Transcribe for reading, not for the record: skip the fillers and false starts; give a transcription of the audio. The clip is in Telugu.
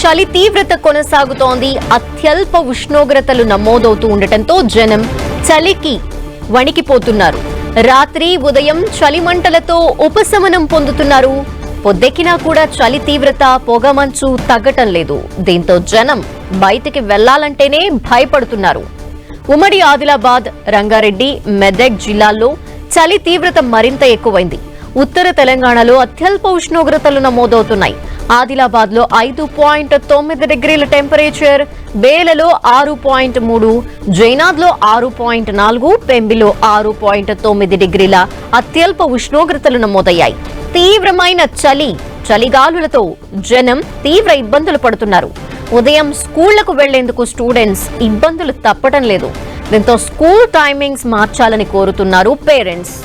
చలి తీవ్రత కొనసాగుతోంది. అత్యల్ప ఉష్ణోగ్రతలు నమోదవుతూ ఉండటంతో జనం చలికి వణికిపోతున్నారు. రాత్రి ఉదయం చలిమంటలతో ఉపశమనం పొందుతున్నారు. పొద్దెక్కినా కూడా చలి తీవ్రత పొగమంచు తగ్గటం లేదు. దీంతో జనం బయటికి వెళ్లాలంటేనే భయపడుతున్నారు. ఉమ్మడి ఆదిలాబాద్, రంగారెడ్డి, మెదక్ జిల్లాల్లో చలి తీవ్రత మరింత ఎక్కువైంది. ఉత్తర తెలంగాణలో అత్యల్ప ఉష్ణోగ్రతలు నమోదవుతున్నాయి. ఆదిలాబాద్ లో 5.9 డిగ్రీల టెంపరేచర్, బేలలో 6.3, జైనాద్ లో 6.4, పెంబిలో 6.9 డిగ్రీల అత్యల్ప ఉష్ణోగ్రతలు నమోదయ్యాయి. తీవ్రమైన చలిగాలులతో జనం తీవ్ర ఇబ్బందులు పడుతున్నారు. ఉదయం స్కూళ్లకు వెళ్లేందుకు స్టూడెంట్స్ ఇబ్బందులు తప్పడం లేదు. దీంతో స్కూల్ టైమింగ్స్ మార్చాలని కోరుతున్నారు పేరెంట్స్.